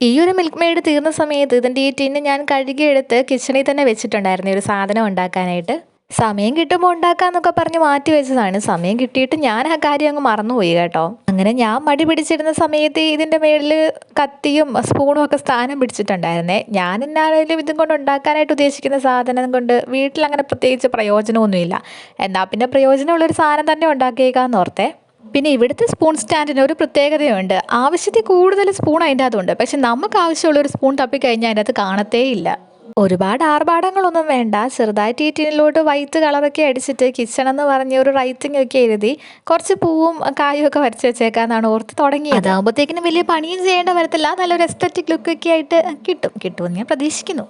ഈ ഒരു milk made തീർന്ന സമയത്ത് ഇതിൻ്റെ ഈ ടിന്ന് ഞാൻ കഴുകിയെടുത്ത് കിച്ചണിൽ തന്നെ വെച്ചിട്ടുണ്ടായിരുന്നു ഈ ഒരു സാധനം ഉണ്ടാക്കാനായിട്ട്. സമയം കിട്ടുമ്പോൾ ഉണ്ടാക്കാന്നൊക്കെ പറഞ്ഞ് മാറ്റി വെച്ചതാണ്. സമയം കിട്ടിയിട്ട് ഞാൻ ആ കാര്യം അങ്ങ് മറന്നുപോയി കേട്ടോ. അങ്ങനെ ഞാൻ മടി പിടിച്ചിരുന്ന സമയത്ത് ഇതിൻ്റെ മേളിൽ കത്തിയും സ്പൂണും ഒക്കെ സ്ഥാനം പിടിച്ചിട്ടുണ്ടായിരുന്നേ. ഞാൻ എന്നാണേലും ഇതും കൊണ്ട് ഉണ്ടാക്കാനായിട്ട് ഉദ്ദേശിക്കുന്ന സാധനം കൊണ്ട് വീട്ടിലങ്ങനെ പ്രത്യേകിച്ച് പ്രയോജനമൊന്നുമില്ല. എന്നാൽ പിന്നെ പ്രയോജനമുള്ളൊരു സാധനം തന്നെ ഉണ്ടാക്കിയേക്കാന്ന് ഓർത്തേ. പിന്നെ ഇവിടുത്തെ സ്പൂൺ സ്റ്റാൻഡിന് ഒരു പ്രത്യേകതയുണ്ട്. ആവശ്യത്തിൽ കൂടുതൽ സ്പൂൺ അതിൻ്റെ അകത്തുണ്ട്. പക്ഷെ നമുക്ക് ആവശ്യമുള്ള ഒരു സ്പൂൺ തപ്പിക്കഴിഞ്ഞാൽ അതിൻ്റെ അകത്ത് കാണത്തേയില്ല. ഒരുപാട് ആർഭാടങ്ങളൊന്നും വേണ്ട. ചെറുതായിട്ട് ഈ ടിന്നിലോട്ട് വൈറ്റ് കളറൊക്കെ അടിച്ചിട്ട് കിച്ചൺ എന്ന് പറഞ്ഞ് ഒരു റൈറ്റിംഗ് ഒക്കെ എഴുതി കുറച്ച് പൂവും കായും ഒക്കെ വരച്ച് വെച്ചേക്കാന്നാണ് ഓർത്ത് തുടങ്ങിയത്. അതാകുമ്പോഴത്തേക്കിനും വലിയ പണിയും ചെയ്യേണ്ട വരത്തില്ല. നല്ലൊരു എസ്തറ്റിക് ലുക്കൊക്കെ ആയിട്ട് കിട്ടുമെന്ന് ഞാൻ പ്രതീക്ഷിക്കുന്നു.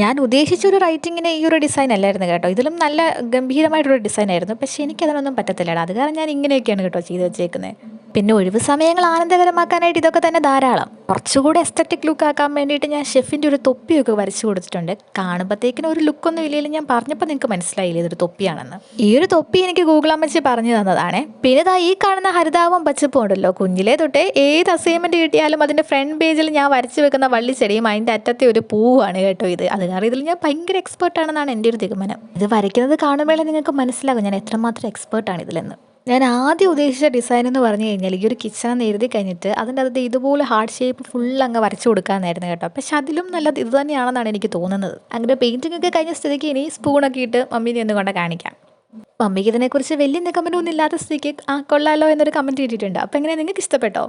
ഞാൻ ഉദ്ദേശിച്ചൊരു റൈറ്റിങ്ങിന് ഈ ഒരു ഡിസൈൻ അല്ലായിരുന്നു കേട്ടോ. ഇതിലും നല്ല ഗംഭീരമായിട്ടൊരു ഡിസൈൻ ആയിരുന്നു. പക്ഷേ എനിക്കതിനൊന്നും പറ്റത്തില്ലടാ. അത് കാരണം ഞാൻ ഇങ്ങനെയൊക്കെയാണ് കേട്ടോ ചെയ്ത് വെച്ചേക്കുന്നത്. പിന്നെ ഒഴിവ് സമയങ്ങൾ ആനന്ദകരമാക്കാനായിട്ട് ഇതൊക്കെ തന്നെ ധാരാളം. കുറച്ചുകൂടെ എസ്തറ്റിക് ലുക്ക് ആക്കാൻ വേണ്ടിയിട്ട് ഞാൻ ഷെഫിൻ്റെ ഒരു തൊപ്പിയൊക്കെ വരച്ചു കൊടുത്തിട്ടുണ്ട്. കാണുമ്പോഴത്തേക്കിനും ഒരു ലുക്കൊന്നും ഇല്ലെങ്കിലും ഞാൻ പറഞ്ഞപ്പോൾ നിങ്ങൾക്ക് മനസ്സിലായില്ലേ ഇതൊരു തൊപ്പിയാണെന്ന്. ഈ ഒരു തൊപ്പി എനിക്ക് ഗൂഗിൾ അമ്മച്ചി പറഞ്ഞു തന്നതാണ്. പിന്നെ ദാ ഈ കാണുന്ന ഹരിതാവും പച്ചപ്പും ഉണ്ടല്ലോ, കുഞ്ഞിലേ തൊട്ടേ ഏത് അസൈൻമെൻറ്റ് കിട്ടിയാലും അതിൻ്റെ ഫ്രണ്ട് പേജിൽ ഞാൻ വരച്ചു വെക്കുന്ന വള്ളിച്ചെടിയും അതിൻ്റെ അറ്റത്തെ ഒരു പൂവാണ് കേട്ടോ ഇത്. അത് കാരണം ഇതിൽ ഞാൻ ഭയങ്കര എക്സ്പേർട്ടാണെന്നാണ് എൻ്റെ ഒരു നിഗമനം. ഇത് വരയ്ക്കുന്നത് കാണുമ്പോഴേ നിങ്ങൾക്ക് മനസ്സിലാകും ഞാൻ എത്രമാത്രം എക്സ്പേർട്ടാണ് ഇതിലെന്ന്. ഞാൻ ആദ്യം ഉദ്ദേശിച്ച ഡിസൈൻ എന്ന് പറഞ്ഞു കഴിഞ്ഞാൽ ഈ ഒരു കിച്ചൺ എന്ന് എഴുതി കഴിഞ്ഞിട്ട് അതിൻ്റെ അകത്ത് ഇതുപോലെ ഹാർട്ട് ഷേപ്പ് ഫുൾ അങ്ങ് വരച്ചു കൊടുക്കാമെന്നായിരുന്നു കേട്ടോ. പക്ഷെ അതിലും നല്ലത് ഇത് തന്നെയാണെന്നാണ് എനിക്ക് തോന്നുന്നത്. അങ്ങനെ പെയിൻറ്റിംഗ് ഒക്കെ കഴിഞ്ഞ സ്ഥിതിക്ക് ഇനി സ്പൂണൊക്കെ ഇട്ട് മമ്മീനെ ഒന്ന് കൊണ്ട് കാണിക്കാം. മമ്മിക്ക് ഇതിനെക്കുറിച്ച് വലിയ നിഗമനമൊന്നും ഇല്ലാത്ത സ്ഥിതിക്ക് കൊള്ളാലോ എന്നൊരു കമൻറ്റ് ഇട്ടിട്ടുണ്ട്. അപ്പോൾ എങ്ങനെ നിങ്ങൾക്ക് ഇഷ്ടപ്പെട്ടോ?